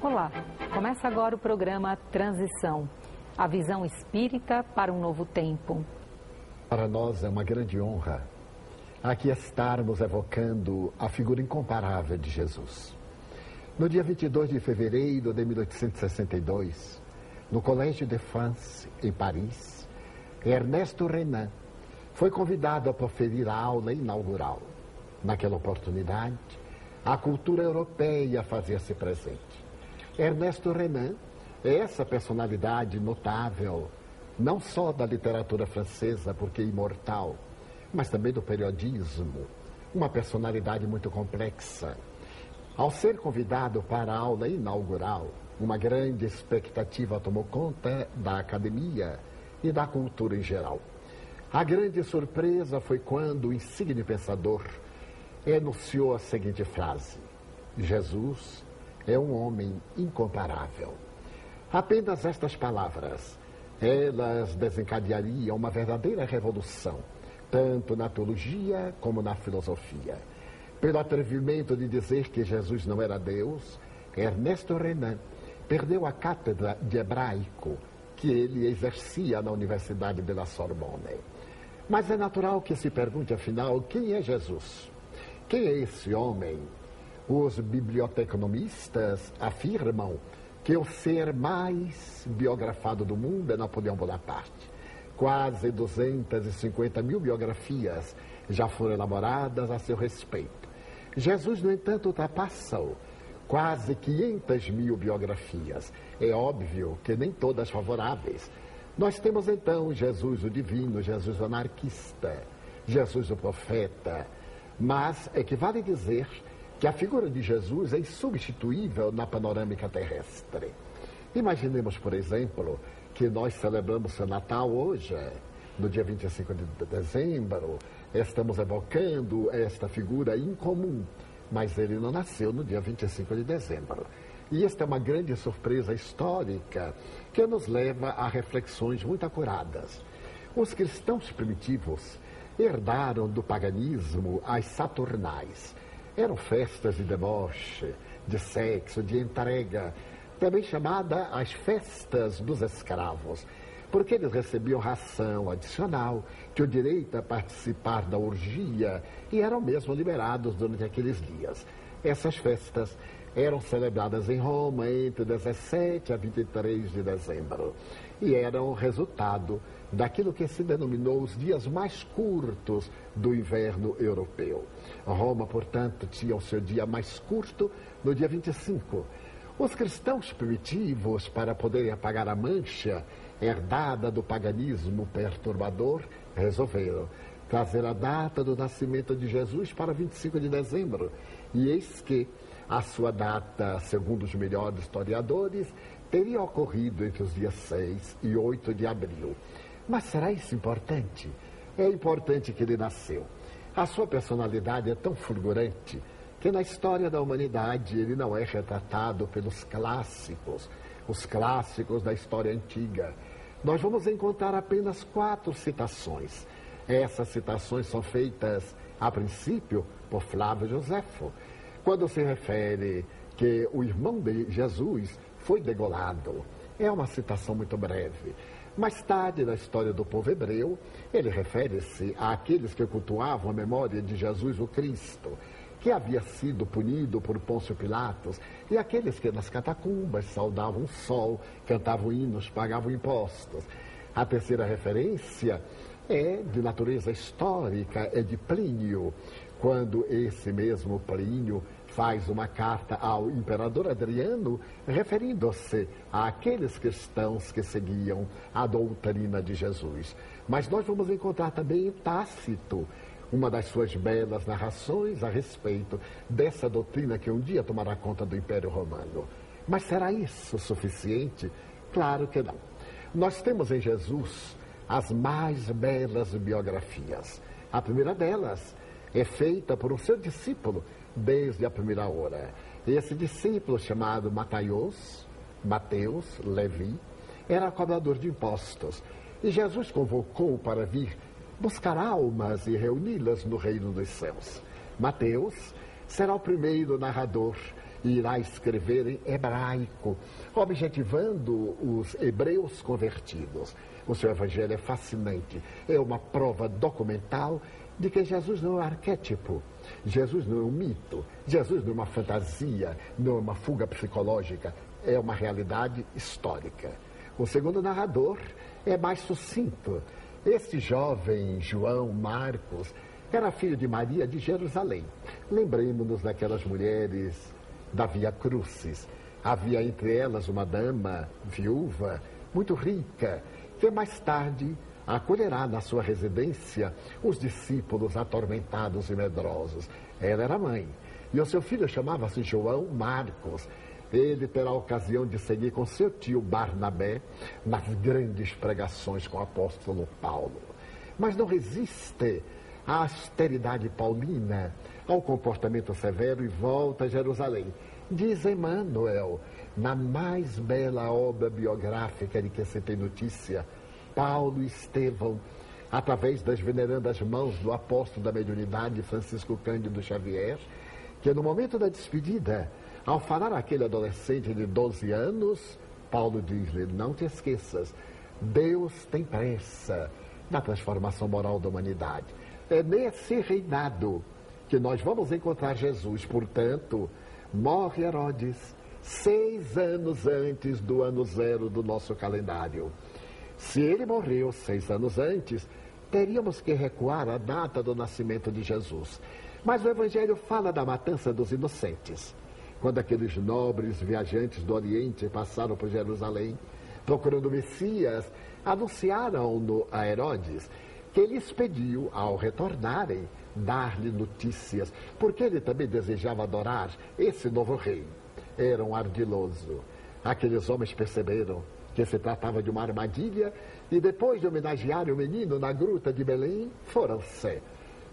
Olá, começa agora o programa Transição, a visão espírita para um novo tempo. Para nós é uma grande honra aqui estarmos evocando a figura incomparável de Jesus. No dia 22 de fevereiro de 1862, no Collège de France, em Paris, Ernesto Renan foi convidado a proferir a aula inaugural. Naquela oportunidade, a cultura europeia fazia-se presente. Ernesto Renan é essa personalidade notável, não só da literatura francesa, porque é imortal, mas também do periodismo, uma personalidade muito complexa. Ao ser convidado para a aula inaugural, uma grande expectativa tomou conta da academia e da cultura em geral. A grande surpresa foi quando o insigne pensador enunciou a seguinte frase: Jesus é um homem incomparável. Apenas estas palavras, elas desencadeariam uma verdadeira revolução, tanto na teologia como na filosofia. Pelo atrevimento de dizer que Jesus não era Deus, Ernesto Renan perdeu a cátedra de hebraico que ele exercia na Universidade de la Sorbonne. Mas é natural que se pergunte, afinal, quem é Jesus? Quem é esse homem? Os biblioteconomistas afirmam que o ser mais biografado do mundo é Napoleão Bonaparte. Quase 250 mil biografias já foram elaboradas a seu respeito. Jesus, no entanto, ultrapassou quase 500 mil biografias. É óbvio que nem todas favoráveis. Nós temos então Jesus o divino, Jesus o anarquista, Jesus o profeta. Mas equivale dizer que a figura de Jesus é insubstituível na panorâmica terrestre. Imaginemos, por exemplo, que nós celebramos seu Natal hoje, no dia 25 de dezembro, estamos evocando esta figura incomum, mas ele não nasceu no dia 25 de dezembro. E esta é uma grande surpresa histórica que nos leva a reflexões muito acuradas. Os cristãos primitivos herdaram do paganismo as saturnais. Eram festas de deboche, de sexo, de entrega, também chamada as festas dos escravos, porque eles recebiam ração adicional, tinham direito a participar da orgia e eram mesmo liberados durante aqueles dias. Essas festas eram celebradas em Roma entre 17 a 23 de dezembro e eram resultado daquilo que se denominou os dias mais curtos do inverno europeu. Roma, portanto, tinha o seu dia mais curto no dia 25. Os cristãos primitivos, para poderem apagar a mancha herdada do paganismo perturbador, resolveram trazer a data do nascimento de Jesus para 25 de dezembro. E eis que a sua data, segundo os melhores historiadores, teria ocorrido entre os dias 6 e 8 de abril. Mas será isso importante? É importante que ele nasceu. A sua personalidade é tão fulgurante que na história da humanidade ele não é retratado pelos clássicos, os clássicos da história antiga. Nós vamos encontrar apenas 4 citações. Essas citações são feitas, a princípio, por Flávio Josefo, quando se refere que o irmão de Jesus foi degolado. É uma citação muito breve. Mais tarde, na história do povo hebreu, ele refere-se àqueles que cultuavam a memória de Jesus o Cristo, que havia sido punido por Pôncio Pilatos, e aqueles que nas catacumbas saudavam o sol, cantavam hinos, pagavam impostos. A terceira referência é de natureza histórica, é de Plínio, quando esse mesmo Plínio faz uma carta ao imperador Adriano, referindo-se àqueles cristãos que seguiam a doutrina de Jesus. Mas nós vamos encontrar também em Tácito uma das suas belas narrações a respeito dessa doutrina que um dia tomará conta do Império Romano. Mas será isso suficiente? Claro que não. Nós temos em Jesus as mais belas biografias. A primeira delas é feita por um seu discípulo desde a primeira hora. Esse discípulo, chamado Mateus, Levi, era cobrador de impostos. E Jesus convocou para vir buscar almas e reuni-las no reino dos céus. Mateus será o primeiro narrador irá escrever em hebraico, objetivando os hebreus convertidos. O seu evangelho é fascinante, é uma prova documental de que Jesus não é um arquétipo, Jesus não é um mito, Jesus não é uma fantasia, não é uma fuga psicológica, é uma realidade histórica. O segundo narrador é mais sucinto. Esse jovem João Marcos era filho de Maria de Jerusalém. Lembremos-nos daquelas mulheres da Via Crucis. Havia entre elas uma dama viúva, muito rica, que mais tarde acolherá na sua residência os discípulos atormentados e medrosos. Ela era mãe, e o seu filho chamava-se João Marcos. Ele terá a ocasião de seguir com seu tio Barnabé nas grandes pregações com o apóstolo Paulo. Mas não resiste à austeridade paulina, ao comportamento severo e volta a Jerusalém. Diz Emmanuel, na mais bela obra biográfica de que se tem notícia, Paulo e Estevão, através das venerandas mãos do apóstolo da mediunidade Francisco Cândido Xavier, que no momento da despedida, ao falar àquele adolescente de 12 anos, Paulo diz-lhe: não te esqueças, Deus tem pressa na transformação moral da humanidade. É nesse reinado que nós vamos encontrar Jesus. Portanto, morre Herodes 6 anos antes do ano zero do nosso calendário. Se ele morreu 6 anos antes, teríamos que recuar a data do nascimento de Jesus. Mas o Evangelho fala da matança dos inocentes. Quando aqueles nobres viajantes do Oriente passaram por Jerusalém, procurando o Messias, anunciaram-no a Herodes, que lhes pediu, ao retornarem, dar-lhe notícias, porque ele também desejava adorar esse novo rei. Era um ardiloso. Aqueles homens perceberam que se tratava de uma armadilha e, depois de homenagear o menino na gruta de Belém, foram-se.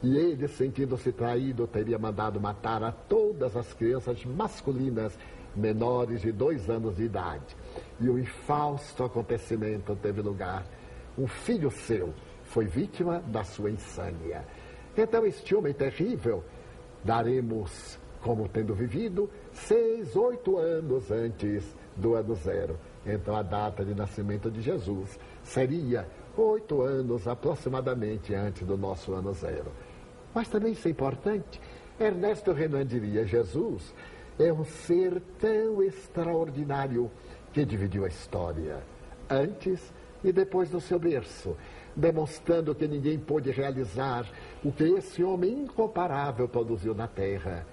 E ele, sentindo-se traído, teria mandado matar a todas as crianças masculinas menores de 2 anos de idade. E o infausto acontecimento teve lugar. Um filho seu foi vítima da sua insânia. Então, este homem terrível, daremos como tendo vivido 6, 8 anos antes do ano zero. Então, a data de nascimento de Jesus seria 8 anos aproximadamente antes do nosso ano zero. Mas também isso é importante. Ernesto Renan diria: Jesus é um ser tão extraordinário que dividiu a história antes e depois do seu berço, demonstrando que ninguém pôde realizar o que esse homem incomparável produziu na terra.